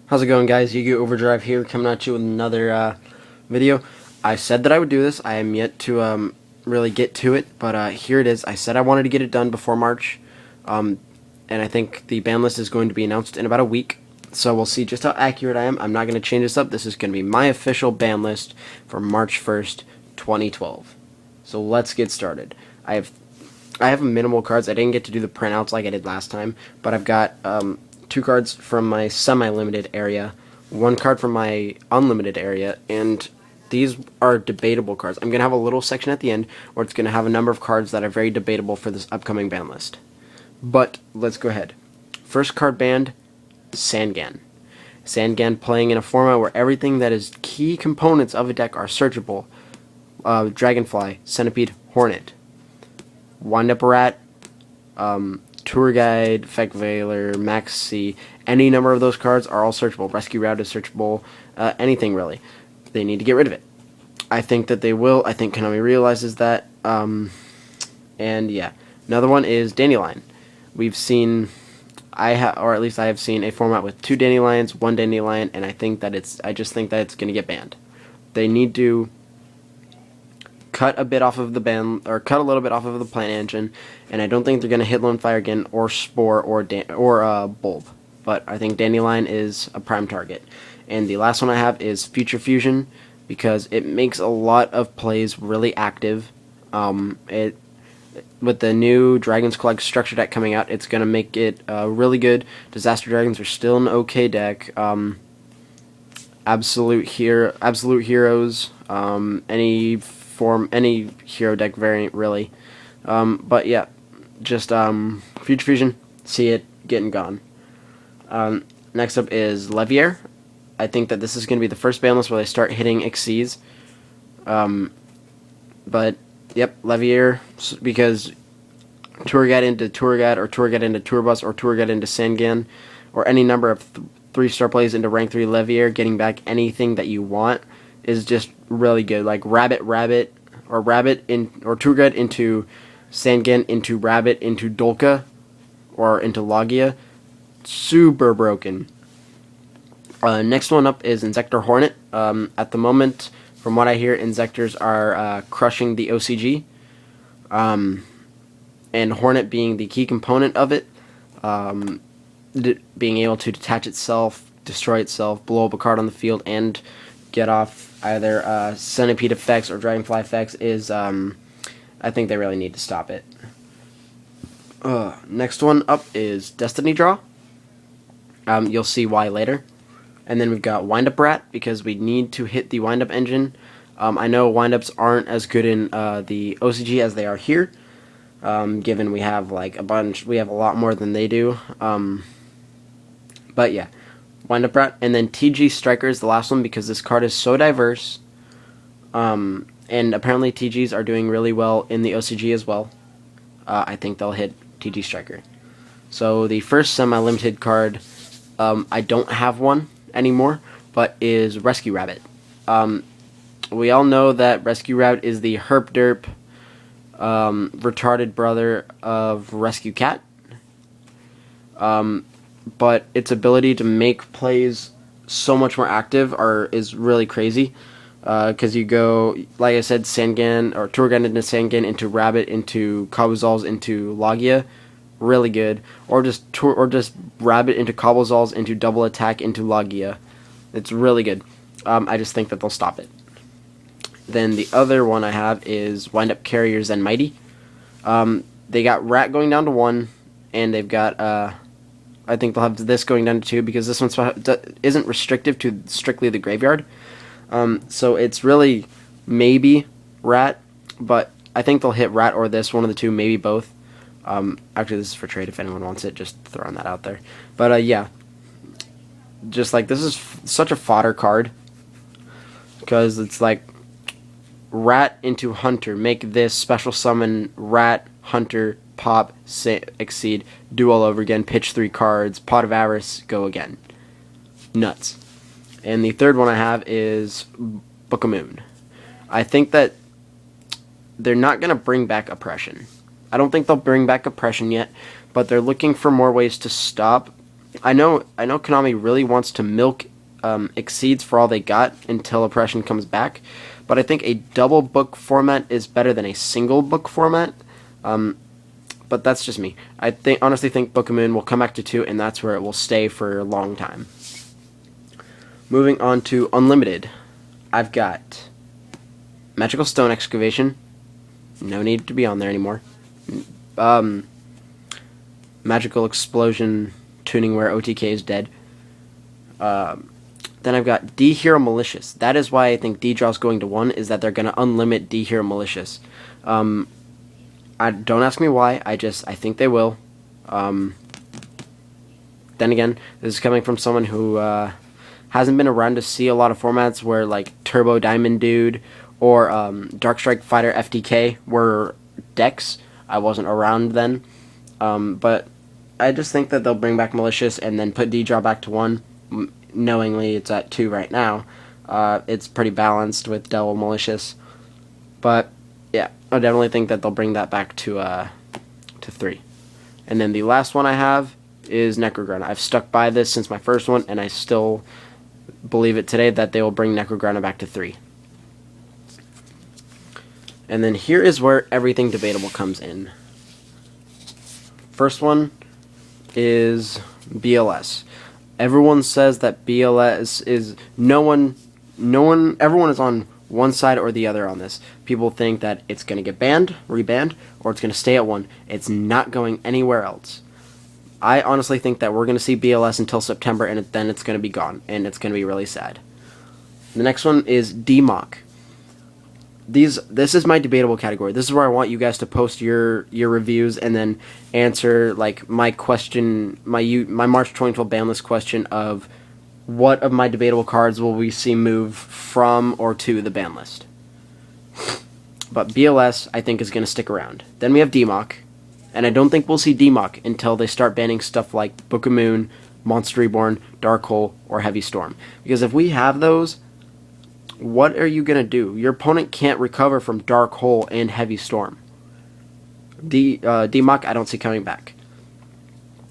How's it going, guys? Yu-Gi-Oh! Overdrive here, coming at you with another video. I said that I would do this. I am yet to really get to it, but here it is. I said I wanted to get it done before March, and I think the ban list is going to be announced in about a week. So we'll see just how accurate I am. I'm not going to change this up. This is going to be my official ban list for March 1st, 2012. So let's get started. I have minimal cards. I didn't get to do the printouts like I did last time, but I've got 2 cards from my semi-limited area, 1 card from my unlimited area, and these are debatable cards. I'm going to have a little section at the end where it's going to have a number of cards that are very debatable for this upcoming ban list. But let's go ahead. First card banned, Sangan. Sangan playing in a format where everything that is key components of a deck are searchable. Dragonfly, Centipede, Hornet. Wind Up Rat, Tour Guide, Effect Veiler, Maxi, any number of those cards are all searchable. Rescue Route is searchable, anything really. They need to get rid of it. I think that they will. I think Konami realizes that. And yeah, another one is Dandelion. We've seen, or at least I have seen a format with 2 Dandelions, 1 Dandelion, and I just think that it's going to get banned. They need to cut a bit off of the ban, or cut a little bit off of the plant engine, and I don't think they're going to hit Lone Fire again, or Spore, or Bulb. But I think Dandelion is a prime target. And the last one I have is Future Fusion, because it makes a lot of plays really active. With the new Dragon's Claw structure deck coming out, it's going to make it really good. Disaster Dragons are still an okay deck. Absolute Heroes, any hero deck variant really. But yeah, just Future Fusion, see it getting gone. Next up is Levier. I think that this is going to be the first ban list where they start hitting Xyz. But yep, Levier, because Tour Guide into Tour Guide, or Tour Guide into Tour Bus, or Tour Guide into Sangan, or any number of 3-star plays into rank 3 Levier, getting back anything that you want is just really good. Like Rabbit, or Tour Guide into Sangan, into Rabbit, into Dolka, or into Logia. Super broken. Next one up is Inzektor Hornet. At the moment, from what I hear, Inzektors are crushing the OCG. And Hornet being the key component of it, being able to detach itself, destroy itself, blow up a card on the field, and get off either Centipede effects or Dragonfly effects is, I think they really need to stop it. Next one up is Destiny Draw. You'll see why later. And then we've got Wind Up Rat, because we need to hit the Wind Up engine. I know Wind-Ups aren't as good in the OCG as they are here, given we have we have a lot more than they do. But yeah, Wind Up Rat, and then TG Striker is the last one, because this card is so diverse, and apparently TGs are doing really well in the OCG as well. I think they'll hit TG Striker. So the first semi-limited card, I don't have one anymore, but is Rescue Rabbit. We all know that Rescue Rabbit is the herp derp retarded brother of Rescue Cat. But its ability to make plays so much more active is really crazy. Because you go, like I said, Sangan, or Tour Guide into Sangan, into Rabbit, into Kabuzals, into Logia, really good. Or just Rabbit into Kabuzals, into Double Attack, into Logia. It's really good. I just think that they'll stop it. Then the other one I have is Wind Up Carrier Zen Mighty. They got Rat going down to 1, and they've got, I think they'll have this going down to 2, because this one isn't restrictive to strictly the graveyard. So it's really maybe Rat, but I think they'll hit Rat or this, one of the two, maybe both. Actually, this is for trade if anyone wants it, just throwing that out there. But yeah, just like, this is such a fodder card, because it's like Rat into Hunter, make this special summon Rat, Hunter, pop, exceed, do all over again, pitch 3 cards, Pot of Avarice, go again. Nuts. And the third one I have is Book of Moon. I think that they're not going to bring back Oppression. I don't think they'll bring back Oppression yet, but they're looking for more ways to stop I know Konami really wants to milk Exceeds for all they got until Oppression comes back, but I think a double book format is better than a single book format. But that's just me. I honestly think Book of Moon will come back to 2, and that's where it will stay for a long time. Moving on to Unlimited, I've got Magical Stone Excavation. No need to be on there anymore. Magical Explosion Tuning where OTK is dead. Then I've got D Hero Malicious. That is why I think D-Draw's going to 1, is that they're going to unlimit D Hero Malicious. Don't ask me why, I think they will. Then again, this is coming from someone who hasn't been around to see a lot of formats where like Turbo Diamond Dude or Dark Strike Fighter FTK were decks. I wasn't around then. But I just think that they'll bring back Malicious and then put D-Draw back to 1. Knowingly, it's at 2 right now. It's pretty balanced with Double Malicious. But yeah, I definitely think that they'll bring that back to 3. And then the last one I have is Necrogrunner. I've stuck by this since my first one, and I still believe it today that they will bring Necrogrunner back to 3. And then here is where everything debatable comes in. First one is BLS. Everyone says that BLS is everyone is on one side or the other on this. People think that it's going to get banned, rebanned, or it's going to stay at 1. It's not going anywhere else. I honestly think that we're going to see BLS until September, and then it's going to be gone, and it's going to be really sad. The next one is DMOC. This is my debatable category. This is where I want you guys to post your reviews and then answer like my question, my March 2012 ban list question of what of my debatable cards will we see move from or to the ban list. But BLS I think is going to stick around. Then we have DMOC, and I don't think we'll see DMOC until they start banning stuff like Book of Moon, Monster Reborn, Dark Hole, or Heavy Storm. Because if we have those, what are you going to do? Your opponent can't recover from Dark Hole and Heavy Storm. DMOC I don't see coming back.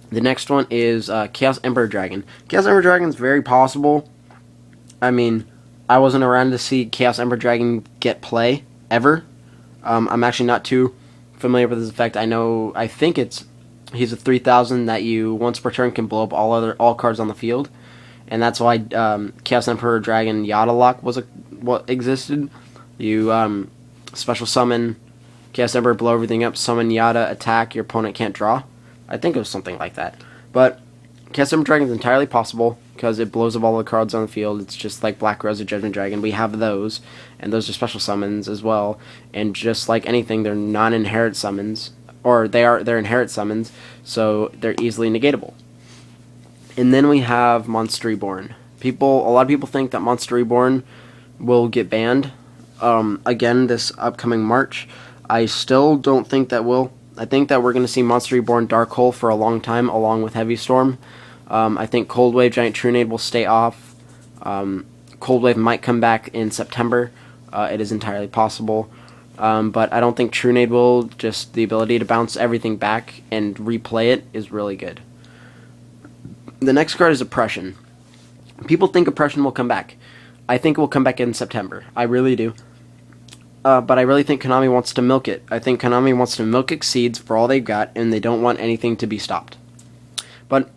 The next one is Chaos Emperor Dragon. Chaos Emperor Dragon is very possible. I mean, I wasn't around to see Chaos Emperor Dragon get play, ever. I'm actually not too familiar with his effect. I think he's a 3000 that you, once per turn, can blow up all cards on the field. And that's why Chaos Emperor Dragon Yada Lock was what existed. You special summon Chaos Emperor, blow everything up, summon Yada, attack, your opponent can't draw. I think it was something like that. But Chaos Emperor Dragon is entirely possible because it blows up all the cards on the field. It's just like Black Rose or Judgment Dragon. We have those, and those are special summons as well. And just like anything, they're non-inherit summons, or they're inherit summons, so they're easily negatable. And then we have Monster Reborn. A lot of people think that Monster Reborn will get banned again this upcoming March. I still don't think that will. I think that we're going to see Monster Reborn Dark Hole for a long time, along with Heavy Storm. I think Cold Wave Giant Trunade will stay off. Cold Wave might come back in September. It is entirely possible. But I don't think Trunade will. Just the ability to bounce everything back and replay it is really good. The next card is Oppression. People think Oppression will come back. I think it will come back in September. I really do. But I really think Konami wants to milk it. I think Konami wants to milk Exceeds for all they've got, and they don't want anything to be stopped. But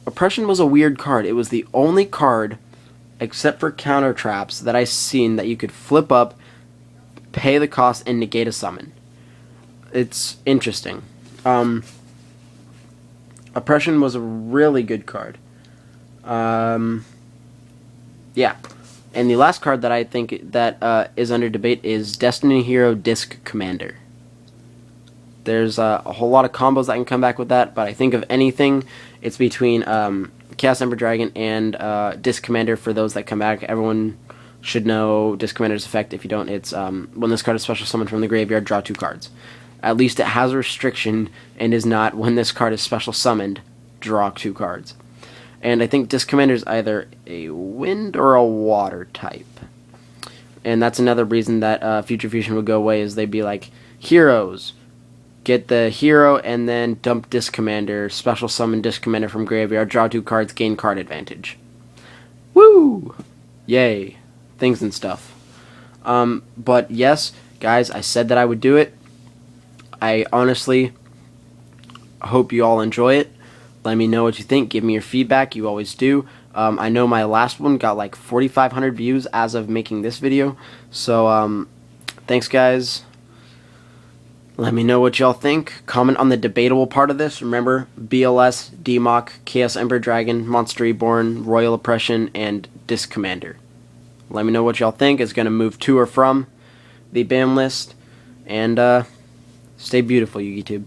Oppression was a weird card. It was the only card, except for Counter Traps, that I've seen that you could flip up, pay the cost, and negate a summon. It's interesting. Oppression was a really good card. Yeah. And the last card that I think that is under debate is Destiny Hero Disc Commander. There's a whole lot of combos that can come back with that, but I think of anything, it's between Chaos Emperor Dragon and Disc Commander for those that come back. Everyone should know Disc Commander's effect. If you don't, it's when this card is special summoned from the graveyard, draw 2 cards. At least it has a restriction and is not when this card is special summoned, draw 2 cards. And I think Disc Commander is either a wind or a water type. And that's another reason that Future Fusion would go away, is they'd be like, heroes, get the hero, and then dump Disc Commander, special summon Disc Commander from graveyard, draw 2 cards, gain card advantage. Woo! Yay. Things and stuff. But yes, guys, I said that I would do it. I honestly hope you all enjoy it. Let me know what you think. Give me your feedback. You always do. I know my last one got like 4,500 views as of making this video. So, thanks, guys. Let me know what y'all think. Comment on the debatable part of this. Remember, BLS, DMOC, Chaos Emperor Dragon, Monster Reborn, Royal Oppression, and Disc Commander. Let me know what y'all think. It's going to move to or from the ban list. And stay beautiful, YouTube.